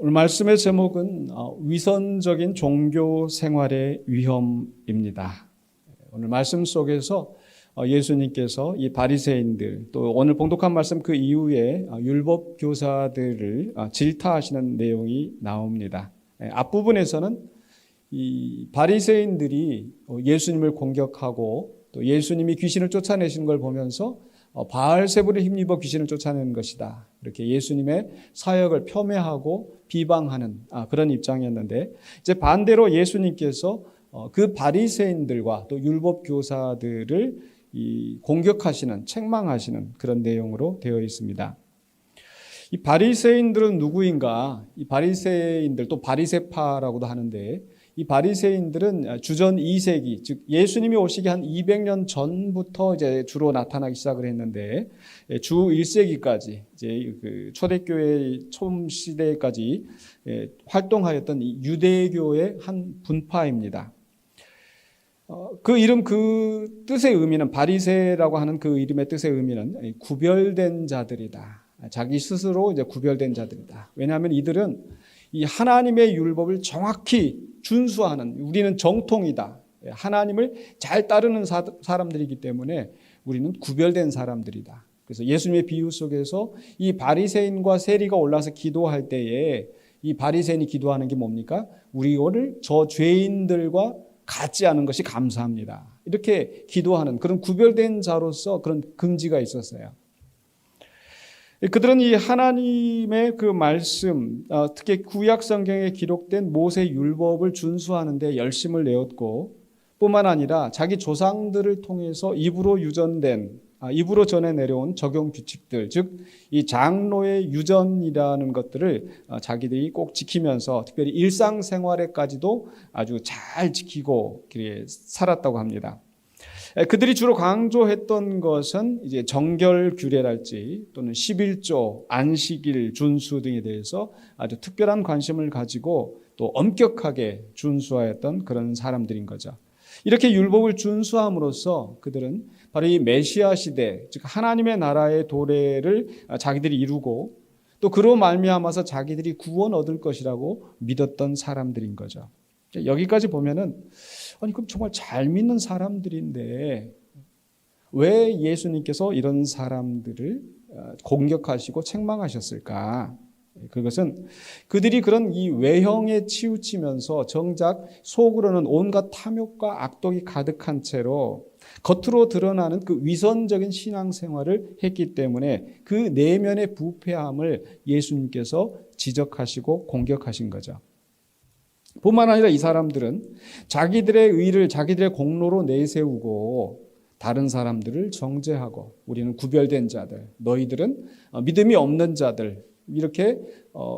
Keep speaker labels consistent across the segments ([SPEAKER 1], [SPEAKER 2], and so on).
[SPEAKER 1] 오늘 말씀의 제목은 위선적인 종교 생활의 위험입니다. 오늘 말씀 속에서 예수님께서 이 바리새인들 또 오늘 봉독한 말씀 그 이후에 율법 교사들을 질타하시는 내용이 나옵니다. 앞부분에서는 이 바리새인들이 예수님을 공격하고 또 예수님이 귀신을 쫓아내신 걸 보면서 바알세불에 힘입어 귀신을 쫓아내는 것이다. 이렇게 예수님의 사역을 폄훼하고 비방하는 그런 입장이었는데, 이제 반대로 예수님께서 그 바리새인들과 또 율법 교사들을 공격하시는, 책망하시는 그런 내용으로 되어 있습니다. 이 바리새인들은 누구인가? 이 바리새인들, 또 바리새파라고도 하는데, 이 바리새인들은 주전 2세기, 즉 예수님이 오시기 한 200년 전부터 이제 주로 나타나기 시작을 했는데, 주 1세기까지 이제 그 초대교회 처음 시대까지 활동하였던 이 유대교의 한 분파입니다. 그 이름, 그 뜻의 의미는, 바리새라고 하는 그 이름의 뜻의 의미는 구별된 자들이다. 자기 스스로 이제 구별된 자들이다. 왜냐하면 이들은 이 하나님의 율법을 정확히 준수하는, 우리는 정통이다. 하나님을 잘 따르는 사람들이기 때문에 우리는 구별된 사람들이다. 그래서 예수님의 비유 속에서 이 바리새인과 세리가 올라서 기도할 때에 이 바리새인이 기도하는 게 뭡니까? 우리를 저 죄인들과 같지 않은 것이 감사합니다. 이렇게 기도하는 그런 구별된 자로서 그런 긍지가 있었어요. 그들은 이 하나님의 그 말씀, 특히 구약 성경에 기록된 모세 율법을 준수하는 데 열심을 내었고, 뿐만 아니라 자기 조상들을 통해서 입으로 전해 내려온 적용 규칙들, 즉 이 장로의 유전이라는 것들을 자기들이 꼭 지키면서 특별히 일상생활에까지도 아주 잘 지키고 살았다고 합니다. 그들이 주로 강조했던 것은 이제 정결 규례랄지 또는 11조, 안식일 준수 등에 대해서 아주 특별한 관심을 가지고 또 엄격하게 준수하였던 그런 사람들인 거죠. 이렇게 율법을 준수함으로써 그들은 바로 이 메시아 시대, 즉 하나님의 나라의 도래를 자기들이 이루고 또 그로 말미암아서 자기들이 구원 얻을 것이라고 믿었던 사람들인 거죠. 여기까지 보면은 아니 그럼 정말 잘 믿는 사람들인데 왜 예수님께서 이런 사람들을 공격하시고 책망하셨을까? 그것은 그들이 그런 이 외형에 치우치면서 정작 속으로는 온갖 탐욕과 악독이 가득한 채로 겉으로 드러나는 그 위선적인 신앙생활을 했기 때문에 그 내면의 부패함을 예수님께서 지적하시고 공격하신 거죠. 뿐만 아니라 이 사람들은 자기들의 의를 자기들의 공로로 내세우고 다른 사람들을 정죄하고 우리는 구별된 자들, 너희들은 믿음이 없는 자들 이렇게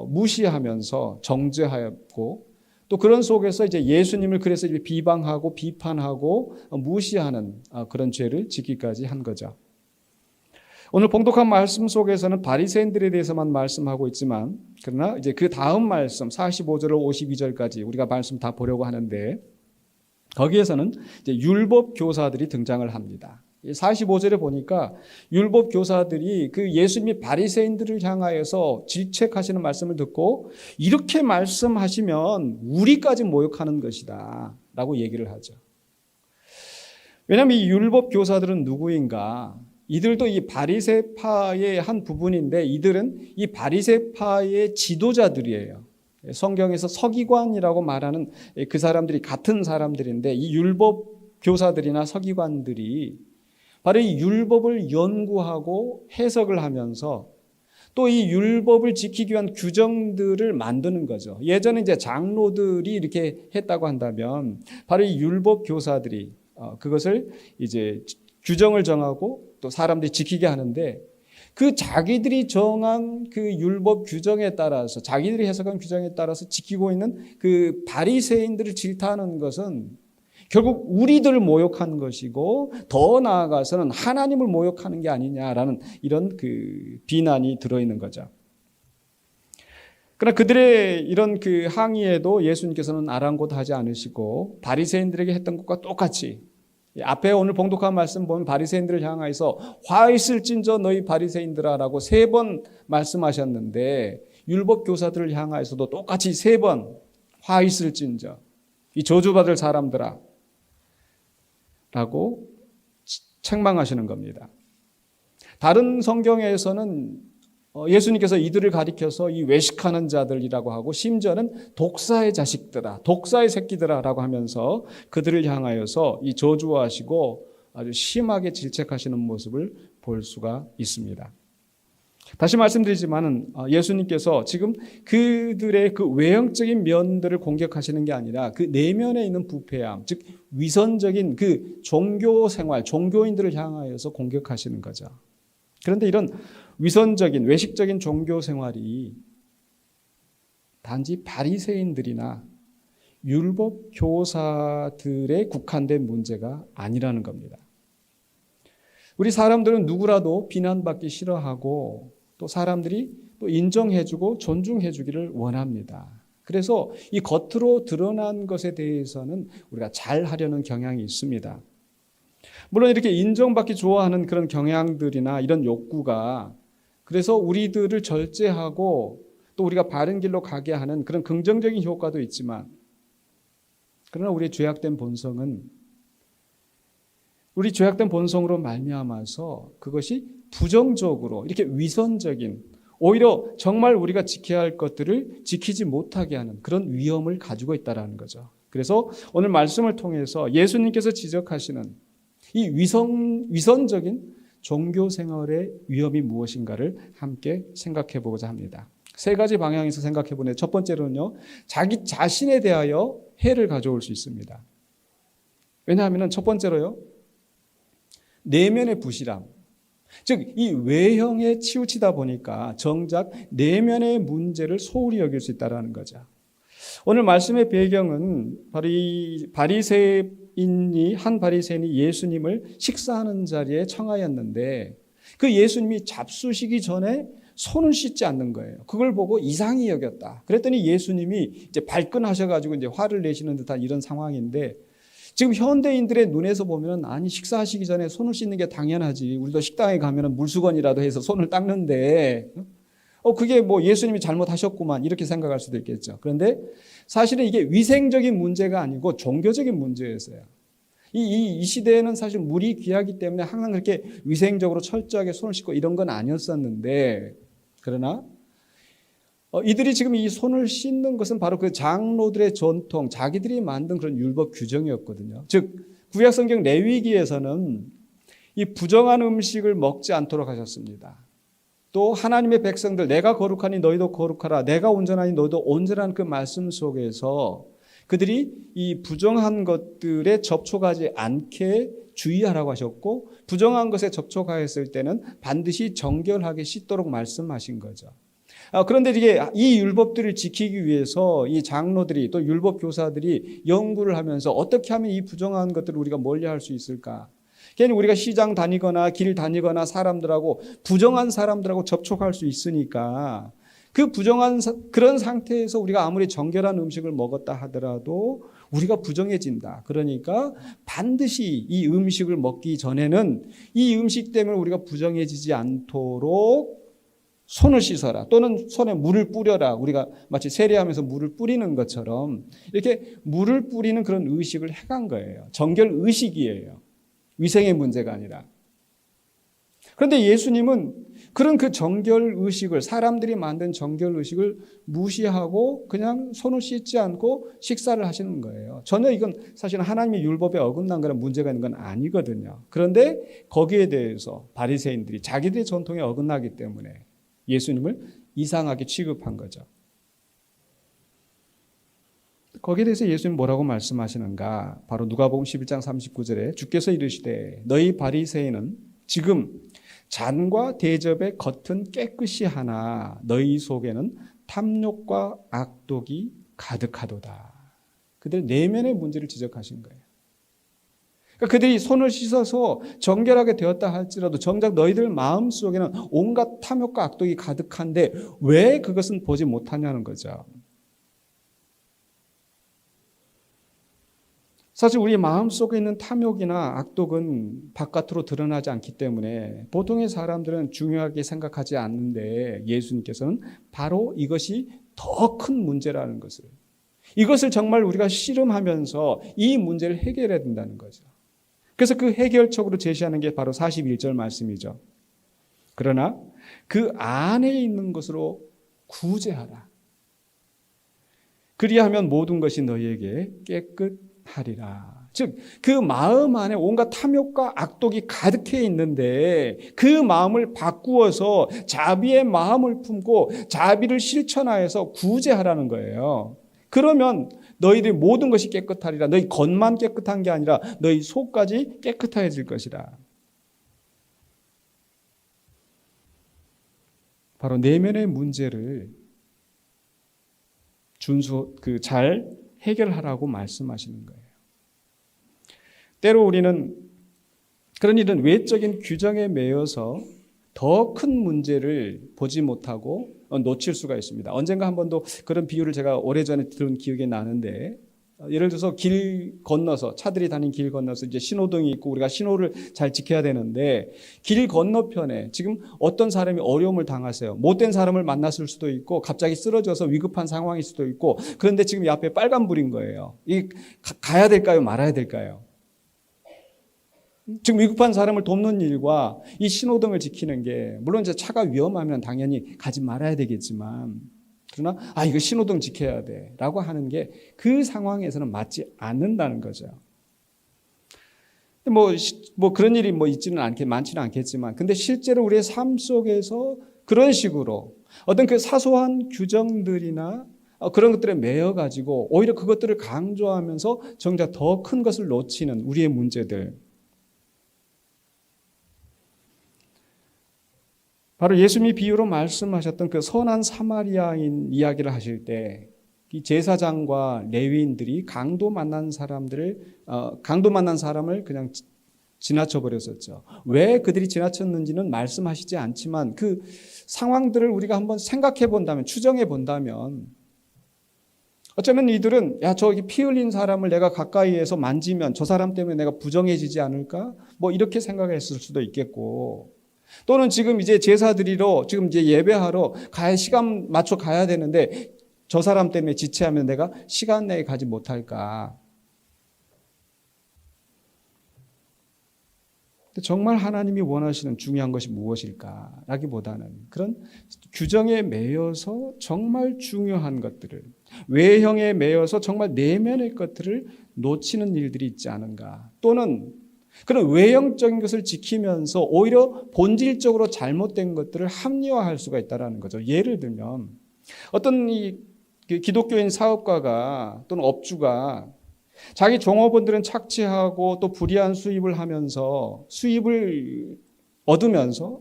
[SPEAKER 1] 무시하면서 정죄하였고 또 그런 속에서 이제 예수님을 그래서 비방하고 비판하고 무시하는 그런 죄를 짓기까지 한 거죠. 오늘 봉독한 말씀 속에서는 바리새인들에 대해서만 말씀하고 있지만 그러나 이제 그 다음 말씀 45절로 52절까지 우리가 말씀 다 보려고 하는데 거기에서는 이제 율법 교사들이 등장을 합니다. 45절에 보니까 율법 교사들이 그 예수님이 바리새인들을 향하여서 질책하시는 말씀을 듣고 이렇게 말씀하시면 우리까지 모욕하는 것이다 라고 얘기를 하죠. 왜냐하면 이 율법 교사들은 누구인가? 이들도 이 바리새파의 한 부분인데 이들은 이 바리새파의 지도자들이에요. 성경에서 서기관이라고 말하는 그 사람들이 같은 사람들인데 이 율법 교사들이나 서기관들이 바로 이 율법을 연구하고 해석을 하면서 또 이 율법을 지키기 위한 규정들을 만드는 거죠. 예전에 이제 장로들이 이렇게 했다고 한다면 바로 이 율법 교사들이 그것을 이제 규정을 정하고 또 사람들이 지키게 하는데 그 자기들이 정한 그 율법 규정에 따라서 자기들이 해석한 규정에 따라서 지키고 있는 그 바리새인들을 질타하는 것은 결국 우리들을 모욕하는 것이고 더 나아가서는 하나님을 모욕하는 게 아니냐라는 이런 그 비난이 들어있는 거죠. 그러나 그들의 이런 그 항의에도 예수님께서는 아랑곳하지 않으시고 바리새인들에게 했던 것과 똑같이 앞에 오늘 봉독한 말씀 보면 바리새인들을 향하여서 화 있을진저 너희 바리새인들아라고 3번 말씀하셨는데 율법 교사들을 향하여서도 똑같이 3번 화 있을진저 이 저주받을 사람들아 라고 책망하시는 겁니다. 다른 성경에서는 예수님께서 이들을 가리켜서 이 외식하는 자들이라고 하고 심지어는 독사의 자식들아, 독사의 새끼들아 라고 하면서 그들을 향하여서 이 저주하시고 아주 심하게 질책하시는 모습을 볼 수가 있습니다. 다시 말씀드리지만은 예수님께서 지금 그들의 그 외형적인 면들을 공격하시는 게 아니라 그 내면에 있는 부패함, 즉 위선적인 그 종교 생활, 종교인들을 향하여서 공격하시는 거죠. 그런데 이런 위선적인 외식적인 종교 생활이 단지 바리새인들이나 율법 교사들에 국한된 문제가 아니라는 겁니다. 우리 사람들은 누구라도 비난받기 싫어하고 또 사람들이 또 인정해주고 존중해주기를 원합니다. 그래서 이 겉으로 드러난 것에 대해서는 우리가 잘 하려는 경향이 있습니다. 물론 이렇게 인정받기 좋아하는 그런 경향들이나 이런 욕구가 그래서 우리들을 절제하고 또 우리가 바른 길로 가게 하는 그런 긍정적인 효과도 있지만 그러나 우리의 죄악된 본성은 우리 죄악된 본성으로 말미암아서 그것이 부정적으로 이렇게 위선적인 오히려 정말 우리가 지켜야 할 것들을 지키지 못하게 하는 그런 위험을 가지고 있다는 거죠. 그래서 오늘 말씀을 통해서 예수님께서 지적하시는 이 위선적인 종교 생활의 위험이 무엇인가를 함께 생각해 보고자 합니다. 3가지 방향에서 생각해 보는데 첫 번째로는요. 자기 자신에 대하여 해를 가져올 수 있습니다. 왜냐하면 첫 번째로요. 내면의 부실함. 즉 이 외형에 치우치다 보니까 정작 내면의 문제를 소홀히 여길 수 있다는 거죠. 오늘 말씀의 배경은 한 바리새인이 예수님을 식사하는 자리에 청하였는데 그 예수님이 잡수시기 전에 손을 씻지 않는 거예요. 그걸 보고 이상히 여겼다. 그랬더니 예수님이 이제 발끈하셔가지고 이제 화를 내시는 듯한 이런 상황인데 지금 현대인들의 눈에서 보면 아니 식사하시기 전에 손을 씻는 게 당연하지. 우리도 식당에 가면 물수건이라도 해서 손을 닦는데 그게 뭐 예수님이 잘못하셨구만 이렇게 생각할 수도 있겠죠. 그런데 사실은 이게 위생적인 문제가 아니고 종교적인 문제였어요. 이 시대에는 사실 물이 귀하기 때문에 항상 그렇게 위생적으로 철저하게 손을 씻고 이런 건 아니었었는데 그러나 이들이 지금 이 손을 씻는 것은 바로 그 장로들의 전통, 자기들이 만든 그런 율법 규정이었거든요. 즉 구약성경 레위기에서는 이 부정한 음식을 먹지 않도록 하셨습니다. 또 하나님의 백성들 내가 거룩하니 너희도 거룩하라 내가 온전하니 너희도 온전한 그 말씀 속에서 그들이 이 부정한 것들에 접촉하지 않게 주의하라고 하셨고 부정한 것에 접촉하였을 때는 반드시 정결하게 씻도록 말씀하신 거죠. 그런데 이게 이 율법들을 지키기 위해서 이 장로들이 또 율법 교사들이 연구를 하면서 어떻게 하면 이 부정한 것들을 우리가 멀리할 수 있을까? 괜히 우리가 시장 다니거나 길 다니거나 사람들하고 부정한 사람들하고 접촉할 수 있으니까 그 부정한 그런 상태에서 우리가 아무리 정결한 음식을 먹었다 하더라도 우리가 부정해진다. 그러니까 반드시 이 음식을 먹기 전에는 이 음식 때문에 우리가 부정해지지 않도록 손을 씻어라 또는 손에 물을 뿌려라. 우리가 마치 세례하면서 물을 뿌리는 것처럼 이렇게 물을 뿌리는 그런 의식을 해간 거예요. 정결 의식이에요. 위생의 문제가 아니라. 그런데 예수님은 그런 그 정결 의식을 사람들이 만든 정결 의식을 무시하고 그냥 손을 씻지 않고 식사를 하시는 거예요. 전혀 이건 사실 하나님의 율법에 어긋난 거나 문제가 있는 건 아니거든요. 그런데 거기에 대해서 바리새인들이 자기들의 전통에 어긋나기 때문에 예수님을 이상하게 취급한 거죠. 거기에 대해서 예수님 뭐라고 말씀하시는가? 바로 누가복음 11장 39절에 주께서 이르시되 너희 바리새인은 지금 잔과 대접의 겉은 깨끗이 하나 너희 속에는 탐욕과 악독이 가득하도다. 그들 내면의 문제를 지적하신 거예요. 그러니까 그들이 손을 씻어서 정결하게 되었다 할지라도 정작 너희들 마음속에는 온갖 탐욕과 악독이 가득한데 왜 그것은 보지 못하냐는 거죠. 사실 우리 마음속에 있는 탐욕이나 악독은 바깥으로 드러나지 않기 때문에 보통의 사람들은 중요하게 생각하지 않는데 예수님께서는 바로 이것이 더 큰 문제라는 것을, 이것을 정말 우리가 씨름하면서 이 문제를 해결해야 된다는 거죠. 그래서 그 해결책으로 제시하는 게 바로 41절 말씀이죠. 그러나 그 안에 있는 것으로 구제하라. 그리하면 모든 것이 너희에게 깨끗하리라. 즉, 그 마음 안에 온갖 탐욕과 악독이 가득해 있는데 그 마음을 바꾸어서 자비의 마음을 품고 자비를 실천하여서 구제하라는 거예요. 그러면 너희들의 모든 것이 깨끗하리라. 너희 겉만 깨끗한 게 아니라 너희 속까지 깨끗해질 것이라. 바로 내면의 문제를 잘 해결하라고 말씀하시는 거예요. 때로 우리는 그런 일은 외적인 규정에 매여서 더 큰 문제를 보지 못하고 놓칠 수가 있습니다. 언젠가 한 번도 그런 비유를 제가 오래전에 들은 기억이 나는데, 예를 들어서 길 건너서, 차들이 다니는 길 건너서 이제 신호등이 있고 우리가 신호를 잘 지켜야 되는데, 길 건너편에 지금 어떤 사람이 어려움을 당하세요. 못된 사람을 만났을 수도 있고 갑자기 쓰러져서 위급한 상황일 수도 있고, 그런데 지금 이 앞에 빨간불인 거예요. 가야 될까요? 말아야 될까요? 지금 위급한 사람을 돕는 일과 이 신호등을 지키는 게, 물론 이제 차가 위험하면 당연히 가지 말아야 되겠지만, 그러나 이거 신호등 지켜야 돼 라고 하는 게 그 상황에서는 맞지 않는다는 거죠. 뭐 그런 일이 많지는 않겠지만, 근데 실제로 우리의 삶 속에서 그런 식으로 어떤 그 사소한 규정들이나 그런 것들에 매여 가지고 오히려 그것들을 강조하면서 정작 더 큰 것을 놓치는 우리의 문제들, 바로 예수님이 비유로 말씀하셨던 그 선한 사마리아인 이야기를 하실 때, 이 제사장과 레위인들이 강도 만난 사람을 그냥 지나쳐 버렸었죠. 왜 그들이 지나쳤는지는 말씀하시지 않지만 그 상황들을 우리가 한번 생각해 본다면, 추정해 본다면, 어쩌면 이들은 저기 피 흘린 사람을 내가 가까이에서 만지면 저 사람 때문에 내가 부정해지지 않을까? 이렇게 생각했을 수도 있겠고, 또는 지금 이제 제사 드리러, 지금 이제 예배하러 시간 맞춰 가야 되는데 저 사람 때문에 지체하면 내가 시간 내에 가지 못할까? 정말 하나님이 원하시는 중요한 것이 무엇일까? 라기보다는 그런 규정에 매여서 정말 중요한 것들을, 외형에 매여서 정말 내면의 것들을 놓치는 일들이 있지 않은가? 또는 그런 외형적인 것을 지키면서 오히려 본질적으로 잘못된 것들을 합리화할 수가 있다는 거죠. 예를 들면 어떤 기독교인 사업가가 또는 업주가 자기 종업원들은 착취하고 또 불이한 수입을 하면서 수입을 얻으면서,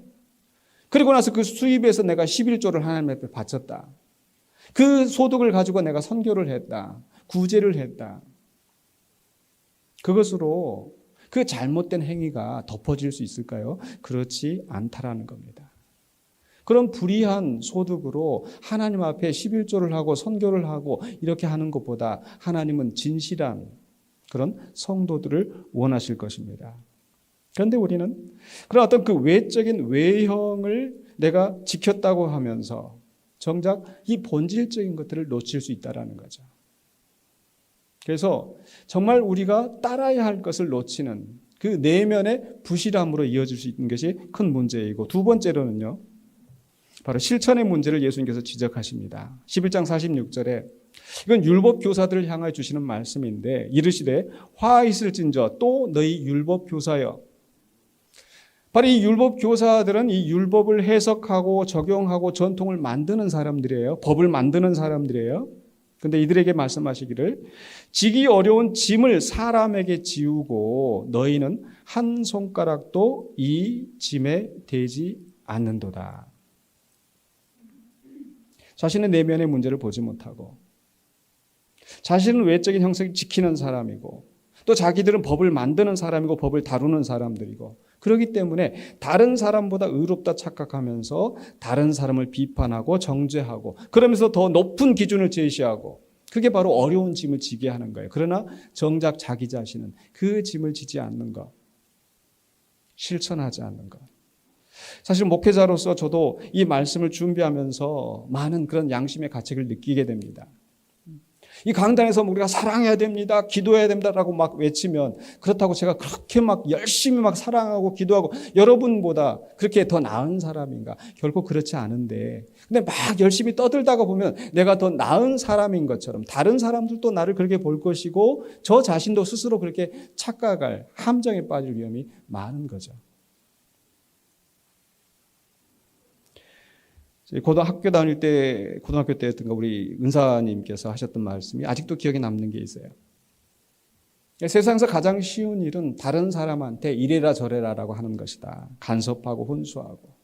[SPEAKER 1] 그리고 나서 그 수입에서 내가 11조를 하나님 앞에 바쳤다. 그 소득을 가지고 내가 선교를 했다. 구제를 했다. 그것으로 그 잘못된 행위가 덮어질 수 있을까요? 그렇지 않다라는 겁니다. 그런 불이한 소득으로 하나님 앞에 11조를 하고 선교를 하고 이렇게 하는 것보다 하나님은 진실한 그런 성도들을 원하실 것입니다. 그런데 우리는 그런 어떤 그 외적인 외형을 내가 지켰다고 하면서 정작 이 본질적인 것들을 놓칠 수 있다는 거죠. 그래서 정말 우리가 따라야 할 것을 놓치는 그 내면의 부실함으로 이어질 수 있는 것이 큰 문제이고, 두 번째로는요, 바로 실천의 문제를 예수님께서 지적하십니다. 11장 46절에 이건 율법 교사들을 향하여 주시는 말씀인데, 이르시되 화 있을진저 또 너희 율법 교사여. 바로 이 율법 교사들은 이 율법을 해석하고 적용하고 전통을 만드는 사람들이에요. 법을 만드는 사람들이에요. 근데 이들에게 말씀하시기를 지기 어려운 짐을 사람에게 지우고 너희는 한 손가락도 이 짐에 대지 않는도다. 자신의 내면의 문제를 보지 못하고 자신은 외적인 형식을 지키는 사람이고 또 자기들은 법을 만드는 사람이고 법을 다루는 사람들이고, 그렇기 때문에 다른 사람보다 의롭다 착각하면서 다른 사람을 비판하고 정죄하고, 그러면서 더 높은 기준을 제시하고, 그게 바로 어려운 짐을 지게 하는 거예요. 그러나 정작 자기 자신은 그 짐을 지지 않는 것, 실천하지 않는 것. 사실 목회자로서 저도 이 말씀을 준비하면서 많은 그런 양심의 가책을 느끼게 됩니다. 이 강단에서 우리가 사랑해야 됩니다, 기도해야 된다라고 막 외치면 그렇다고 제가 그렇게 막 열심히 막 사랑하고 기도하고 여러분보다 그렇게 더 나은 사람인가? 결코 그렇지 않은데, 근데 막 열심히 떠들다가 보면 내가 더 나은 사람인 것처럼 다른 사람들도 나를 그렇게 볼 것이고 저 자신도 스스로 그렇게 착각할 함정에 빠질 위험이 많은 거죠. 고등학교 다닐 때, 고등학교 때였던가 우리 은사님께서 하셨던 말씀이 아직도 기억에 남는 게 있어요. 세상에서 가장 쉬운 일은 다른 사람한테 이래라 저래라라고 하는 것이다. 간섭하고 혼수하고.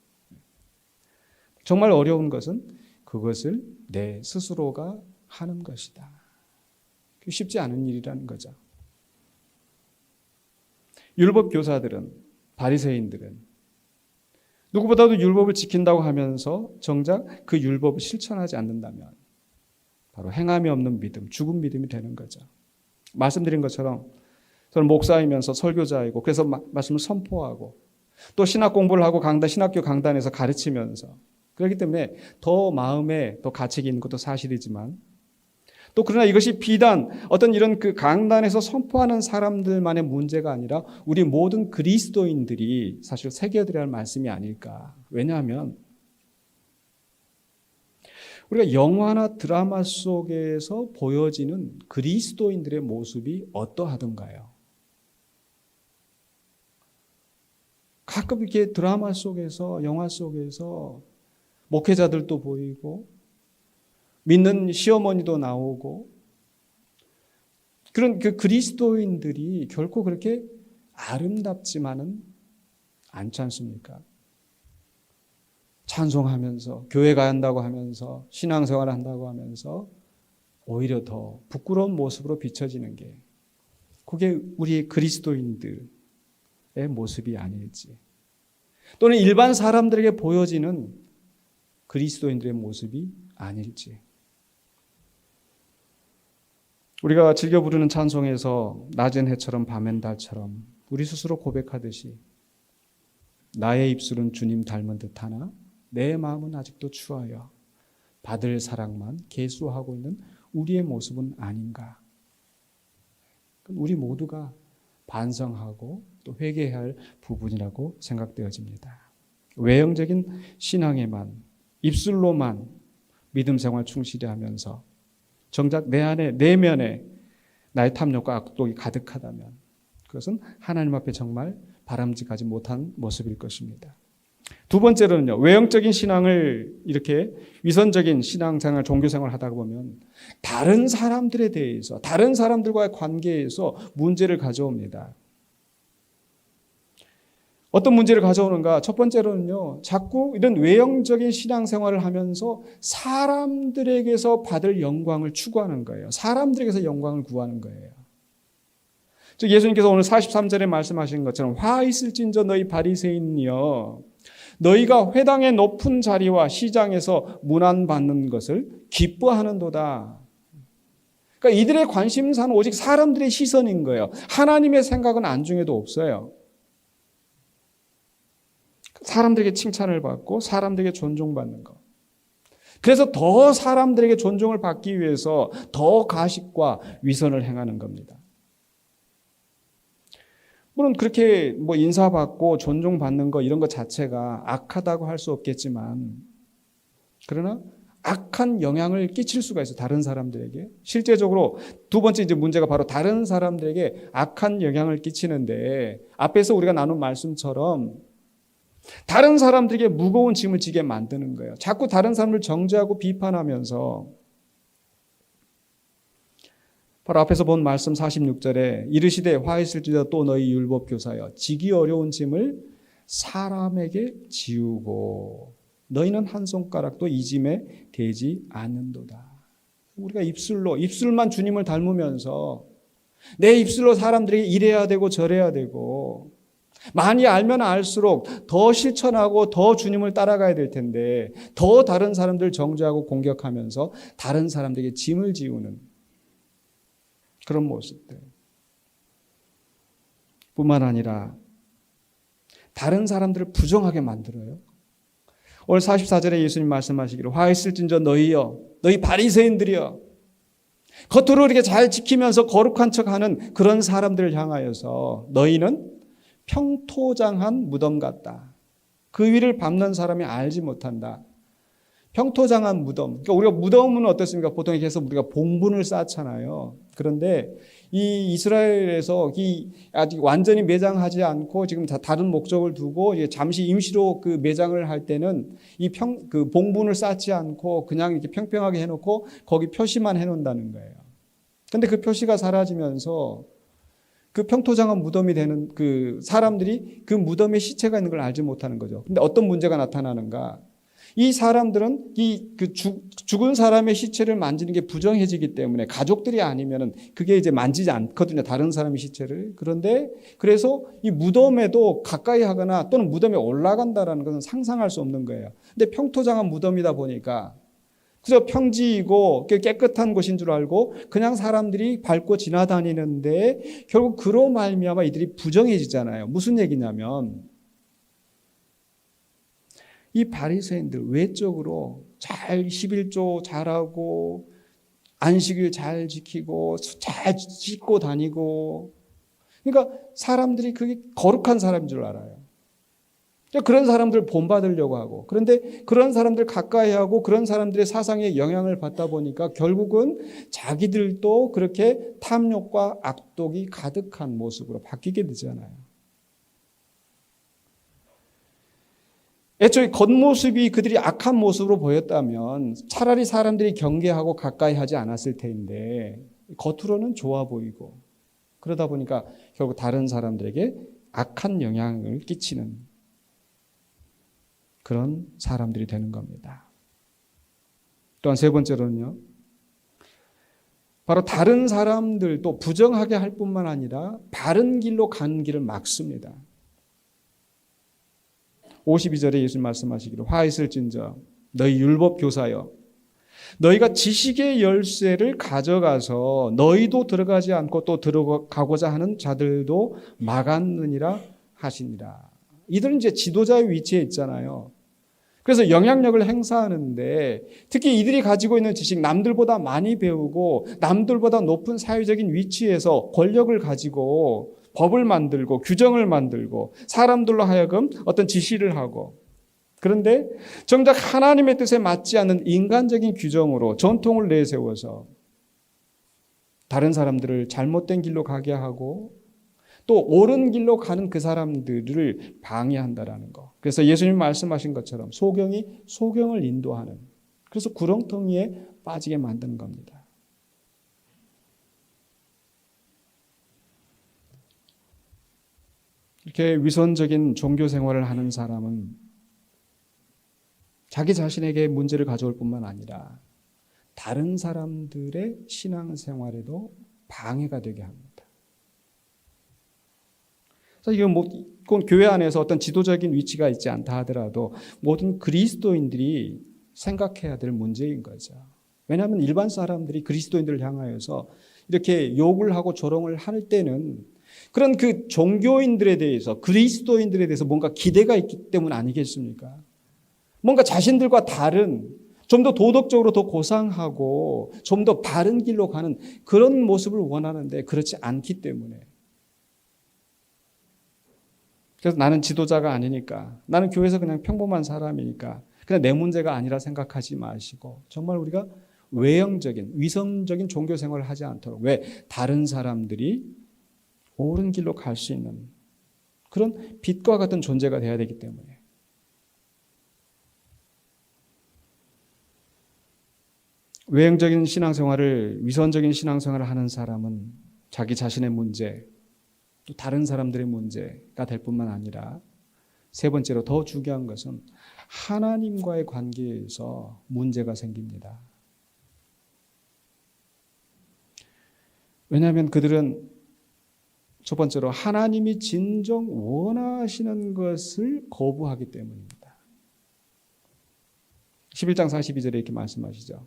[SPEAKER 1] 정말 어려운 것은 그것을 내 스스로가 하는 것이다. 쉽지 않은 일이라는 거죠. 율법 교사들은, 바리새인들은 누구보다도 율법을 지킨다고 하면서 정작 그 율법을 실천하지 않는다면 바로 행함이 없는 믿음, 죽은 믿음이 되는 거죠. 말씀드린 것처럼 저는 목사이면서 설교자이고 그래서 말씀을 선포하고 또 신학 공부를 하고 신학교 강단에서 가르치면서 그렇기 때문에 더 마음에 더 가책이 있는 것도 사실이지만 또 그러나 이것이 비단 어떤 이런 그 강단에서 선포하는 사람들만의 문제가 아니라 우리 모든 그리스도인들이 사실 새겨드려야 할 말씀이 아닐까. 왜냐하면 우리가 영화나 드라마 속에서 보여지는 그리스도인들의 모습이 어떠하던가요? 가끔 이렇게 드라마 속에서, 영화 속에서 목회자들도 보이고 믿는 시어머니도 나오고 그런 그 그리스도인들이 결코 그렇게 아름답지만은 않지 않습니까? 찬송하면서 교회 가야 한다고 하면서 신앙생활을 한다고 하면서 오히려 더 부끄러운 모습으로 비춰지는 게 그게 우리 그리스도인들의 모습이 아닐지, 또는 일반 사람들에게 보여지는 그리스도인들의 모습이 아닐지. 우리가 즐겨 부르는 찬송에서 낮은 해처럼 밤엔 달처럼 우리 스스로 고백하듯이 나의 입술은 주님 닮은 듯하나 내 마음은 아직도 추하여 받을 사랑만 계수하고 있는 우리의 모습은 아닌가. 우리 모두가 반성하고 또 회개해야 할 부분이라고 생각되어집니다. 외형적인 신앙에만, 입술로만 믿음 생활 충실히 하면서 정작 내 안에, 내면에 나의 탐욕과 악독이 가득하다면 그것은 하나님 앞에 정말 바람직하지 못한 모습일 것입니다. 두 번째로는요, 외형적인 신앙을 이렇게 위선적인 신앙생활, 종교생활을 하다 보면 다른 사람들에 대해서, 다른 사람들과의 관계에서 문제를 가져옵니다. 어떤 문제를 가져오는가? 첫 번째로는요, 자꾸 이런 외형적인 신앙생활을 하면서 사람들에게서 받을 영광을 추구하는 거예요. 사람들에게서 영광을 구하는 거예요. 즉 예수님께서 오늘 43절에 말씀하신 것처럼 화 있을진저 너희 바리새인이여, 너희가 회당의 높은 자리와 시장에서 문안받는 것을 기뻐하는도다. 그러니까 이들의 관심사는 오직 사람들의 시선인 거예요. 하나님의 생각은 안중에도 없어요. 사람들에게 칭찬을 받고 사람들에게 존중받는 것. 그래서 더 사람들에게 존중을 받기 위해서 더 가식과 위선을 행하는 겁니다. 물론 그렇게 인사받고 존중받는 거 이런 것 자체가 악하다고 할 수 없겠지만, 그러나 악한 영향을 끼칠 수가 있어요. 다른 사람들에게. 실제적으로 두 번째 이제 문제가 바로 다른 사람들에게 악한 영향을 끼치는데, 앞에서 우리가 나눈 말씀처럼 다른 사람들에게 무거운 짐을 지게 만드는 거예요. 자꾸 다른 사람을 정죄하고 비판하면서, 바로 앞에서 본 말씀 46절에 이르시되 화 있을지어다 또 너희 율법교사여 지기 어려운 짐을 사람에게 지우고 너희는 한 손가락도 이 짐에 대지 않는도다. 우리가 입술만 주님을 닮으면서 내 입술로 사람들에게 이래야 되고 저래야 되고, 많이 알면 알수록 더 실천하고 더 주님을 따라가야 될 텐데 더 다른 사람들 정죄하고 공격하면서 다른 사람들에게 짐을 지우는 그런 모습들. 뿐만 아니라 다른 사람들을 부정하게 만들어요. 오늘 44절에 예수님 말씀하시기를 화 있을진저 너희여 너희 바리새인들이여 겉으로 이렇게 잘 지키면서 거룩한 척하는 그런 사람들을 향하여서 너희는 평토장한 무덤 같다. 그 위를 밟는 사람이 알지 못한다. 평토장한 무덤. 그러니까 우리가 무덤은 어떻습니까? 보통 이렇게 해서 우리가 봉분을 쌓잖아요. 그런데 이 이스라엘에서 아직 완전히 매장하지 않고 지금 다른 목적을 두고 잠시 임시로 그 매장을 할 때는 그 봉분을 쌓지 않고 그냥 이렇게 평평하게 해놓고 거기 표시만 해놓는다는 거예요. 근데 그 표시가 사라지면서 그 평토장한 무덤이 되는 그 사람들이 그 무덤에 시체가 있는 걸 알지 못하는 거죠. 근데 어떤 문제가 나타나는가? 이 사람들은 죽은 사람의 시체를 만지는 게 부정해지기 때문에 가족들이 아니면은 그게 이제 만지지 않거든요. 다른 사람의 시체를. 그런데 그래서 이 무덤에도 가까이 하거나 또는 무덤에 올라간다라는 것은 상상할 수 없는 거예요. 근데 평토장한 무덤이다 보니까 그저 평지이고 깨끗한 곳인 줄 알고 그냥 사람들이 밟고 지나다니는데 결국 그로 말미암아 이들이 부정해지잖아요. 무슨 얘기냐면 이 바리새인들 외적으로 잘 11조 잘하고 안식일 잘 지키고 잘 씻고 다니고 그러니까 사람들이 그게 거룩한 사람인 줄 알아요. 그런 사람들을 본받으려고 하고 그런데 그런 사람들 가까이 하고 그런 사람들의 사상에 영향을 받다 보니까 결국은 자기들도 그렇게 탐욕과 악독이 가득한 모습으로 바뀌게 되잖아요. 애초에 겉모습이 그들이 악한 모습으로 보였다면 차라리 사람들이 경계하고 가까이 하지 않았을 텐데 겉으로는 좋아 보이고 그러다 보니까 결국 다른 사람들에게 악한 영향을 끼치는 그런 사람들이 되는 겁니다. 또한 세 번째로는요. 바로 다른 사람들도 부정하게 할 뿐만 아니라 바른 길로 가는 길을 막습니다. 52절에 예수님 말씀하시기를 화 있을진저 너희 율법 교사여 너희가 지식의 열쇠를 가져가서 너희도 들어가지 않고 또 들어가고자 하는 자들도 막았느니라 하시니라. 이들은 이제 지도자의 위치에 있잖아요. 그래서 영향력을 행사하는데 특히 이들이 가지고 있는 지식 남들보다 많이 배우고 남들보다 높은 사회적인 위치에서 권력을 가지고 법을 만들고 규정을 만들고 사람들로 하여금 어떤 지시를 하고 그런데 정작 하나님의 뜻에 맞지 않는 인간적인 규정으로 전통을 내세워서 다른 사람들을 잘못된 길로 가게 하고 또 옳은 길로 가는 그 사람들을 방해한다라는 거. 그래서 예수님 말씀하신 것처럼 소경이 소경을 인도하는 그래서 구렁텅이에 빠지게 만드는 겁니다. 이렇게 위선적인 종교 생활을 하는 사람은 자기 자신에게 문제를 가져올 뿐만 아니라 다른 사람들의 신앙 생활에도 방해가 되게 합니다. 그래서 이건 교회 안에서 어떤 지도적인 위치가 있지 않다 하더라도 모든 그리스도인들이 생각해야 될 문제인 거죠. 왜냐하면 일반 사람들이 그리스도인들을 향하여서 이렇게 욕을 하고 조롱을 할 때는 그런 그 종교인들에 대해서 그리스도인들에 대해서 뭔가 기대가 있기 때문 아니겠습니까? 뭔가 자신들과 다른 좀 더 도덕적으로 더 고상하고 좀 더 바른 길로 가는 그런 모습을 원하는데 그렇지 않기 때문에 그래서 나는 지도자가 아니니까 나는 교회에서 그냥 평범한 사람이니까 그냥 내 문제가 아니라 생각하지 마시고 정말 우리가 외형적인 위선적인 종교 생활을 하지 않도록 왜 다른 사람들이 옳은 길로 갈 수 있는 그런 빛과 같은 존재가 되어야 되기 때문에 외형적인 신앙생활을 위선적인 신앙생활을 하는 사람은 자기 자신의 문제 또 다른 사람들의 문제가 될 뿐만 아니라 세 번째로 더 중요한 것은 하나님과의 관계에서 문제가 생깁니다. 왜냐하면 그들은 첫 번째로 하나님이 진정 원하시는 것을 거부하기 때문입니다. 11장 42절에 이렇게 말씀하시죠.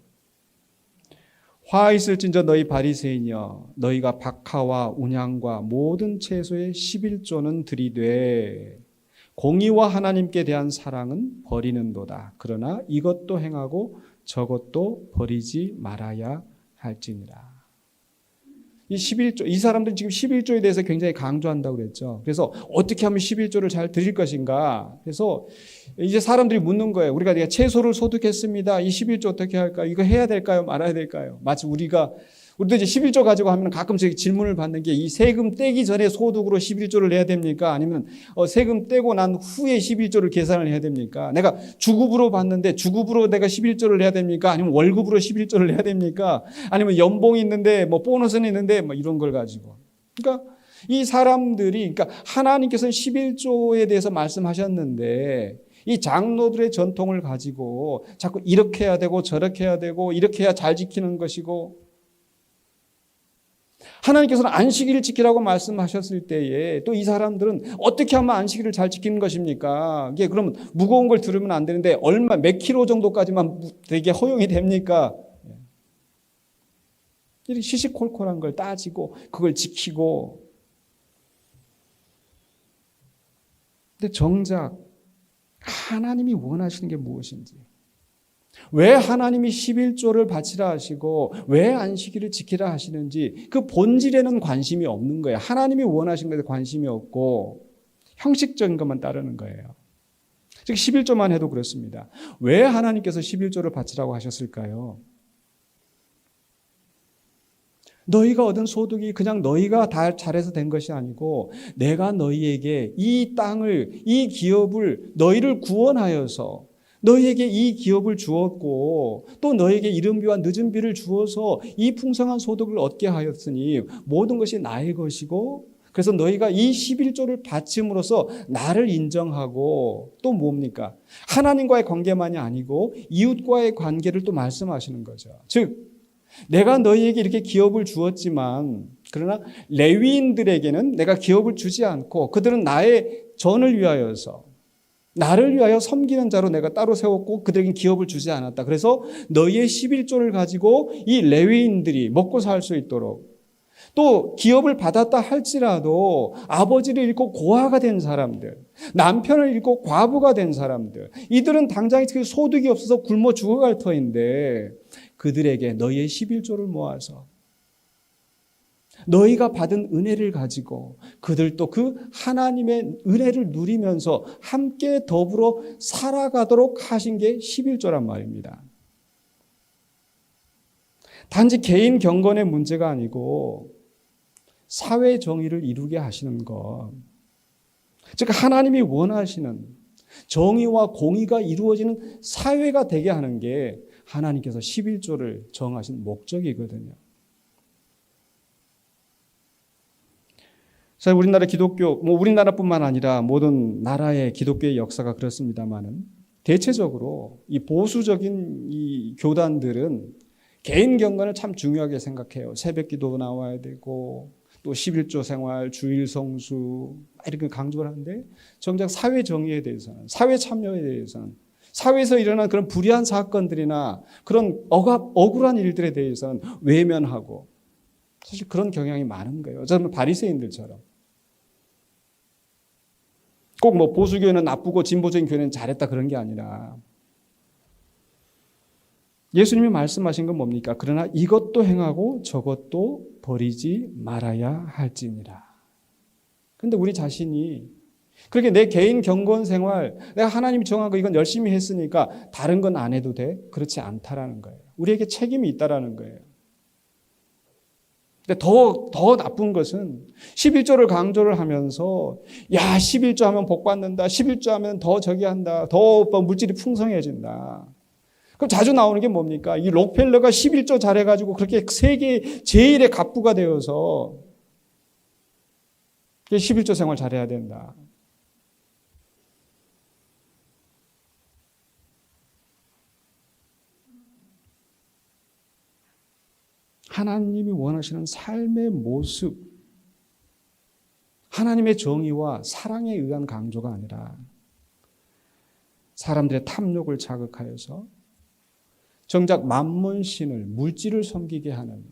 [SPEAKER 1] 화 있을진저 너희 바리새인이여 너희가 박하와 운향과 모든 채소의 11조는 들이되 공의와 하나님께 대한 사랑은 버리는도다. 그러나 이것도 행하고 저것도 버리지 말아야 할지니라. 이 11조, 이 사람들은 지금 11조에 대해서 굉장히 강조한다고 그랬죠. 그래서 어떻게 하면 11조를 잘 드릴 것인가. 그래서 이제 사람들이 묻는 거예요. 우리가 채소를 소득했습니다. 이 11조 어떻게 할까요? 이거 해야 될까요? 말아야 될까요? 마치 우리도 이제 11조 가지고 하면 가끔씩 질문을 받는 게 이 세금 떼기 전에 소득으로 11조를 내야 됩니까? 아니면 세금 떼고 난 후에 11조를 계산을 해야 됩니까? 내가 주급으로 받는데 주급으로 내가 11조를 내야 됩니까? 아니면 월급으로 11조를 내야 됩니까? 아니면 연봉이 있는데 뭐 보너스는 있는데 뭐 이런 걸 가지고. 그러니까 이 사람들이 그러니까 하나님께서는 11조에 대해서 말씀하셨는데 이 장로들의 전통을 가지고 자꾸 이렇게 해야 되고 저렇게 해야 되고 이렇게 해야 잘 지키는 것이고 하나님께서는 안식일을 지키라고 말씀하셨을 때에 또 이 사람들은 어떻게 하면 안식일을 잘 지키는 것입니까? 이게 그러면 무거운 걸 들으면 안 되는데 몇 킬로 정도까지만 되게 허용이 됩니까? 이렇게 시시콜콜한 걸 따지고 그걸 지키고 근데 정작 하나님이 원하시는 게 무엇인지 왜 하나님이 11조를 바치라 하시고 왜 안식일을 지키라 하시는지 그 본질에는 관심이 없는 거예요. 하나님이 원하시는 것에 관심이 없고 형식적인 것만 따르는 거예요. 즉 11조만 해도 그렇습니다. 왜 하나님께서 11조를 바치라고 하셨을까요? 너희가 얻은 소득이 그냥 너희가 다 잘해서 된 것이 아니고 내가 너희에게 이 땅을, 이 기업을 너희를 구원하여서 너희에게 이 기업을 주었고 또 너희에게 이른비와 늦은비를 주어서 이 풍성한 소득을 얻게 하였으니 모든 것이 나의 것이고 그래서 너희가 이 11조를 바침으로써 나를 인정하고 또 뭡니까? 하나님과의 관계만이 아니고 이웃과의 관계를 또 말씀하시는 거죠. 즉 내가 너희에게 이렇게 기업을 주었지만 그러나 레위인들에게는 내가 기업을 주지 않고 그들은 나의 전을 위하여서 나를 위하여 섬기는 자로 내가 따로 세웠고 그들에게 기업을 주지 않았다. 그래서 너희의 11조를 가지고 이 레위인들이 먹고 살 수 있도록 또 기업을 받았다 할지라도 아버지를 잃고 고아가 된 사람들, 남편을 잃고 과부가 된 사람들 이들은 당장 소득이 없어서 굶어 죽어갈 터인데 그들에게 너희의 11조를 모아서 너희가 받은 은혜를 가지고 그들도 그 하나님의 은혜를 누리면서 함께 더불어 살아가도록 하신 게 11조란 말입니다. 단지 개인 경건의 문제가 아니고 사회 정의를 이루게 하시는 것. 즉 하나님이 원하시는 정의와 공의가 이루어지는 사회가 되게 하는 게 하나님께서 11조를 정하신 목적이거든요. 사실 우리나라 기독교, 우리나라뿐만 아니라 모든 나라의 기독교의 역사가 그렇습니다만은 대체적으로 이 보수적인 이 교단들은 개인 경건을 참 중요하게 생각해요. 새벽기도 나와야 되고 또 11조 생활, 주일 성수 이렇게 강조를 하는데 정작 사회 정의에 대해서는 사회 참여에 대해서는 사회에서 일어난 그런 불의한 사건들이나 그런 억울한 일들에 대해서는 외면하고 사실 그런 경향이 많은 거예요. 저는 바리새인들처럼. 꼭 보수교회는 나쁘고 진보적인 교회는 잘했다 그런 게 아니라 예수님이 말씀하신 건 뭡니까? 그러나 이것도 행하고 저것도 버리지 말아야 할지니라. 그런데 우리 자신이 그렇게 내 개인 경건 생활, 내가 하나님이 정한 거 이건 열심히 했으니까 다른 건 안 해도 돼? 그렇지 않다라는 거예요. 우리에게 책임이 있다라는 거예요. 근데 더 나쁜 것은 11조를 강조를 하면서 11조 하면 복 받는다. 11조 하면 더 저기 한다. 더 물질이 풍성해진다. 그럼 자주 나오는 게 뭡니까? 이 록펠러가 11조 잘해가지고 그렇게 세계 제일의 갑부가 되어서 11조 생활 잘해야 된다. 하나님이 원하시는 삶의 모습, 하나님의 정의와 사랑에 의한 강조가 아니라 사람들의 탐욕을 자극하여서 정작 만문신을 물질을 섬기게 하는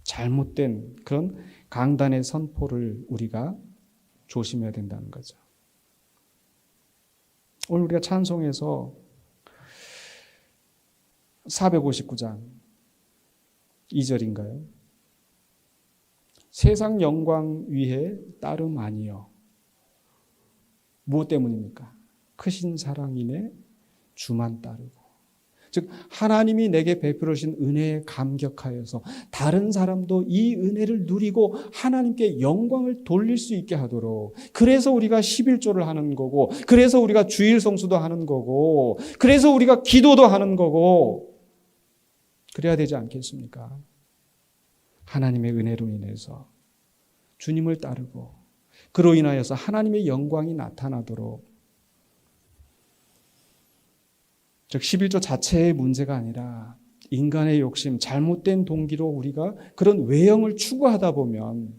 [SPEAKER 1] 잘못된 그런 강단의 선포를 우리가 조심해야 된다는 거죠. 오늘 우리가 찬송에서 459장 2절인가요? 세상 영광 위에 따름 아니요. 무엇 때문입니까? 크신 사랑이네 주만 따르고. 즉 하나님이 내게 베풀어 주신 은혜에 감격하여서 다른 사람도 이 은혜를 누리고 하나님께 영광을 돌릴 수 있게 하도록, 그래서 우리가 11조를 하는 거고, 그래서 우리가 주일 성수도 하는 거고, 그래서 우리가 기도도 하는 거고, 그래야 되지 않겠습니까? 하나님의 은혜로 인해서 주님을 따르고 그로 인하여서 하나님의 영광이 나타나도록, 즉 11조 자체의 문제가 아니라 인간의 욕심, 잘못된 동기로 우리가 그런 외형을 추구하다 보면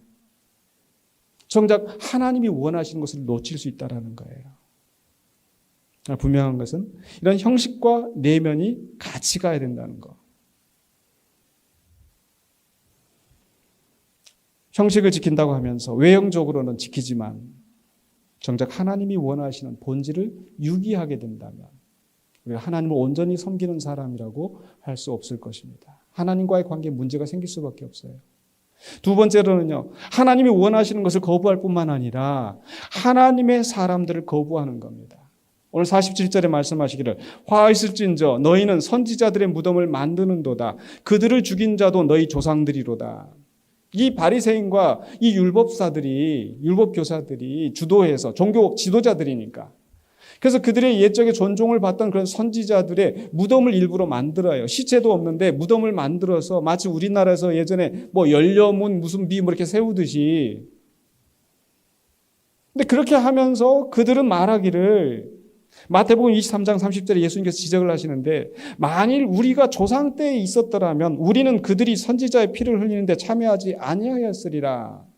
[SPEAKER 1] 정작 하나님이 원하시는 것을 놓칠 수 있다는 거예요. 분명한 것은 이런 형식과 내면이 같이 가야 된다는 것. 형식을 지킨다고 하면서 외형적으로는 지키지만 정작 하나님이 원하시는 본질을 유기하게 된다면 우리가 하나님을 온전히 섬기는 사람이라고 할 수 없을 것입니다. 하나님과의 관계에 문제가 생길 수밖에 없어요. 두 번째로는요, 하나님이 원하시는 것을 거부할 뿐만 아니라 하나님의 사람들을 거부하는 겁니다. 오늘 47절에 말씀하시기를 화 있을진저 너희는 선지자들의 무덤을 만드는도다. 그들을 죽인 자도 너희 조상들이로다. 이 바리새인과 이 율법사들이, 율법교사들이 주도해서 종교 지도자들이니까, 그래서 그들의 옛적에 존중을 받던 그런 선지자들의 무덤을 일부러 만들어요. 시체도 없는데 무덤을 만들어서 마치 우리나라에서 예전에 뭐 연료문 무슨 비 뭐 이렇게 세우듯이. 근데 그렇게 하면서 그들은 말하기를, 마태복음 23장 30절에 예수님께서 지적을 하시는데, 만일 우리가 조상 때에 있었더라면 우리는 그들이 선지자의 피를 흘리는데 참여하지 아니하였으리라.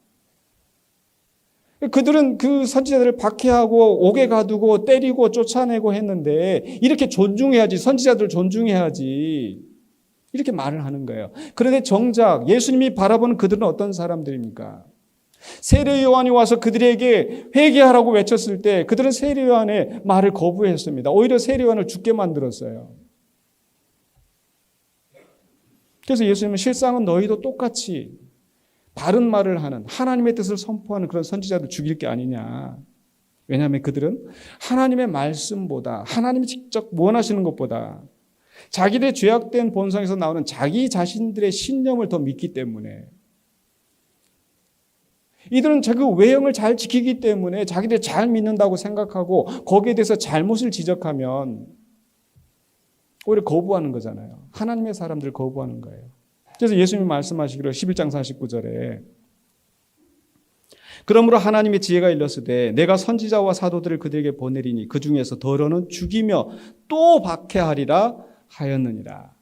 [SPEAKER 1] 그들은 그 선지자들을 박해하고 옥에 가두고 때리고 쫓아내고 했는데 이렇게 존중해야지, 선지자들을 존중해야지, 이렇게 말을 하는 거예요. 그런데 정작 예수님이 바라보는 그들은 어떤 사람들입니까? 세례 요한이 와서 그들에게 회개하라고 외쳤을 때 그들은 세례 요한의 말을 거부했습니다. 오히려 세례 요한을 죽게 만들었어요. 그래서 예수님은 실상은 너희도 똑같이 바른 말을 하는, 하나님의 뜻을 선포하는 그런 선지자들 죽일 게 아니냐. 왜냐하면 그들은 하나님의 말씀보다, 하나님이 직접 원하시는 것보다 자기들의 죄악된 본성에서 나오는 자기 자신들의 신념을 더 믿기 때문에, 이들은 그 외형을 잘 지키기 때문에 자기들 잘 믿는다고 생각하고 거기에 대해서 잘못을 지적하면 오히려 거부하는 거잖아요. 하나님의 사람들을 거부하는 거예요. 그래서 예수님이 말씀하시기를 11장 49절에 그러므로 하나님의 지혜가 일렀으되 내가 선지자와 사도들을 그들에게 보내리니 그 중에서 더러는 죽이며 또 박해하리라 하였느니라.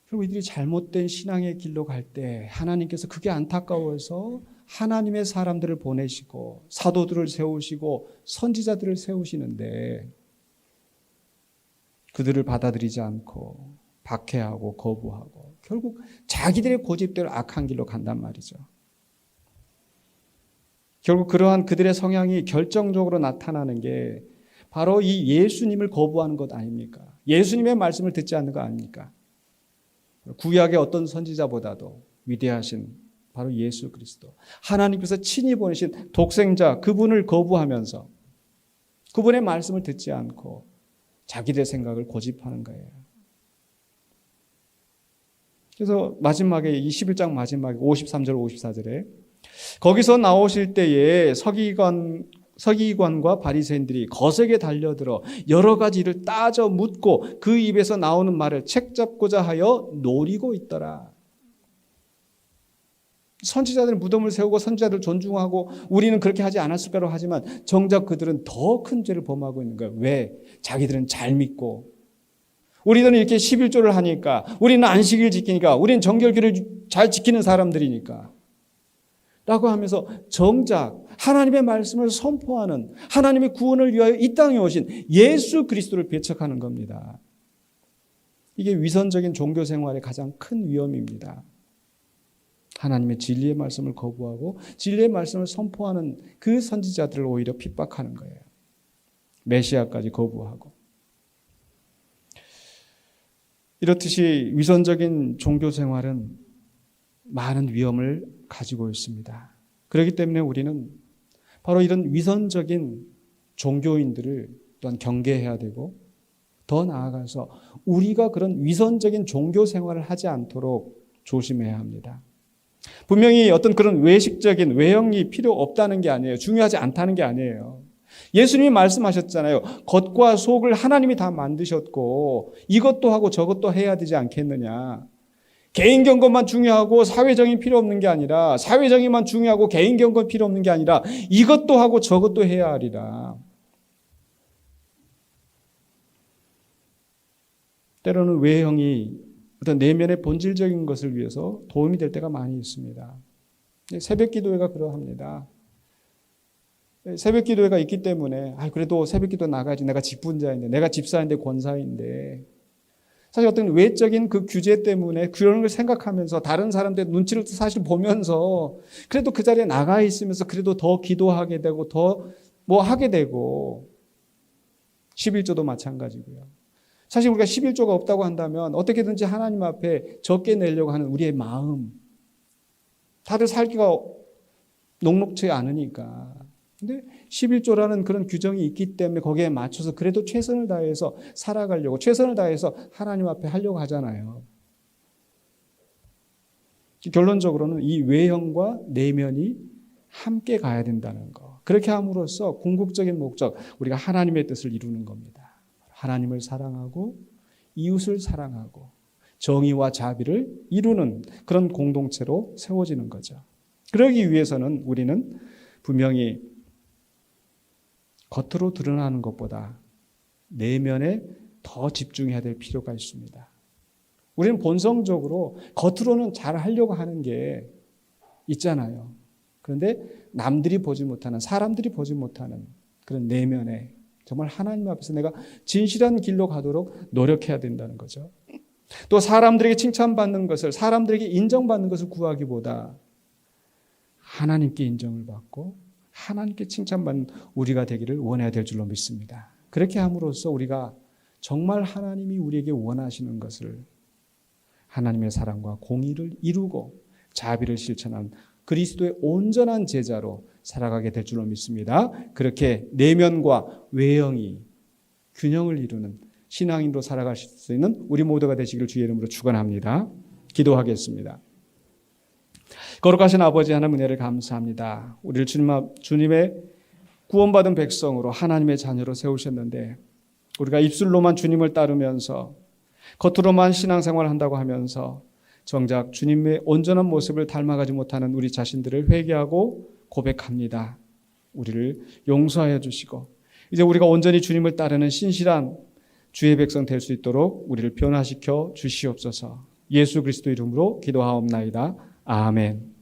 [SPEAKER 1] 그리고 이들이 잘못된 신앙의 길로 갈 때 하나님께서 그게 안타까워서 하나님의 사람들을 보내시고 사도들을 세우시고 선지자들을 세우시는데 그들을 받아들이지 않고 박해하고 거부하고 결국 자기들의 고집대로 악한 길로 간단 말이죠. 결국 그러한 그들의 성향이 결정적으로 나타나는 게 바로 이 예수님을 거부하는 것 아닙니까? 예수님의 말씀을 듣지 않는 거 아닙니까? 구약의 어떤 선지자보다도 위대하신 바로 예수 그리스도, 하나님께서 친히 보내신 독생자, 그분을 거부하면서 그분의 말씀을 듣지 않고 자기들의 생각을 고집하는 거예요. 그래서 마지막에 이 11장 마지막에 53절 54절에 거기서 나오실 때에 서기관과 바리새인들이 거세게 달려들어 여러 가지 일을 따져 묻고 그 입에서 나오는 말을 책잡고자 하여 노리고 있더라. 선지자들 무덤을 세우고 선지자들 존중하고 우리는 그렇게 하지 않았을까로 하지만 정작 그들은 더 큰 죄를 범하고 있는 거예요. 왜? 자기들은 잘 믿고 우리는 이렇게 11조를 하니까, 우리는 안식일 지키니까, 우리는 정결기를 잘 지키는 사람들이니까 라고 하면서 정작 하나님의 말씀을 선포하는, 하나님의 구원을 위하여 이 땅에 오신 예수 그리스도를 배척하는 겁니다. 이게 위선적인 종교 생활의 가장 큰 위험입니다. 하나님의 진리의 말씀을 거부하고 진리의 말씀을 선포하는 그 선지자들을 오히려 핍박하는 거예요. 메시아까지 거부하고. 이렇듯이 위선적인 종교 생활은 많은 위험을 가지고 있습니다. 그렇기 때문에 우리는 바로 이런 위선적인 종교인들을 또한 경계해야 되고, 더 나아가서 우리가 그런 위선적인 종교 생활을 하지 않도록 조심해야 합니다. 분명히 어떤 그런 외식적인 외형이 필요 없다는 게 아니에요. 중요하지 않다는 게 아니에요. 예수님이 말씀하셨잖아요. 겉과 속을 하나님이 다 만드셨고 이것도 하고 저것도 해야 되지 않겠느냐. 개인 경건만 중요하고 사회적인 필요 없는 게 아니라, 사회적인만 중요하고 개인 경건 필요 없는 게 아니라 이것도 하고 저것도 해야 하리라. 때로는 외형이 어떤 내면의 본질적인 것을 위해서 도움이 될 때가 많이 있습니다. 새벽 기도회가 그러합니다. 새벽 기도회가 있기 때문에 그래도 새벽 기도 나가야지. 내가 직분자인데, 내가 집사인데, 권사인데. 사실 어떤 외적인 그 규제 때문에 그런 걸 생각하면서 다른 사람들 눈치를 사실 보면서 그래도 그 자리에 나가 있으면서 그래도 더 기도하게 되고 더 뭐 하게 되고, 11조도 마찬가지고요. 사실 우리가 11조가 없다고 한다면 어떻게든지 하나님 앞에 적게 내려고 하는 우리의 마음, 다들 살기가 녹록지 않으니까. 근데 11조라는 그런 규정이 있기 때문에 거기에 맞춰서 그래도 최선을 다해서 살아가려고, 최선을 다해서 하나님 앞에 하려고 하잖아요. 결론적으로는 이 외형과 내면이 함께 가야 된다는 거. 그렇게 함으로써 궁극적인 목적, 우리가 하나님의 뜻을 이루는 겁니다. 하나님을 사랑하고 이웃을 사랑하고 정의와 자비를 이루는 그런 공동체로 세워지는 거죠. 그러기 위해서는 우리는 분명히 겉으로 드러나는 것보다 내면에 더 집중해야 될 필요가 있습니다. 우리는 본성적으로 겉으로는 잘 하려고 하는 게 있잖아요. 그런데 남들이 보지 못하는, 사람들이 보지 못하는 그런 내면에 정말 하나님 앞에서 내가 진실한 길로 가도록 노력해야 된다는 거죠. 또 사람들에게 칭찬받는 것을, 사람들에게 인정받는 것을 구하기보다 하나님께 인정을 받고 하나님께 칭찬받는 우리가 되기를 원해야 될 줄로 믿습니다. 그렇게 함으로써 우리가 정말 하나님이 우리에게 원하시는 것을, 하나님의 사랑과 공의를 이루고 자비를 실천한 그리스도의 온전한 제자로 살아가게 될 줄로 믿습니다. 그렇게 내면과 외형이 균형을 이루는 신앙인으로 살아가실 수 있는 우리 모두가 되시기를 주의 이름으로 축원합니다. 기도하겠습니다. 거룩하신 아버지 하나님, 은혜를 감사합니다. 우리를 주님의 구원받은 백성으로 하나님의 자녀로 세우셨는데, 우리가 입술로만 주님을 따르면서 겉으로만 신앙생활을 한다고 하면서 정작 주님의 온전한 모습을 닮아가지 못하는 우리 자신들을 회개하고 고백합니다. 우리를 용서하여 주시고 이제 우리가 온전히 주님을 따르는 신실한 주의 백성 될 수 있도록 우리를 변화시켜 주시옵소서. 예수 그리스도 이름으로 기도하옵나이다. 아멘.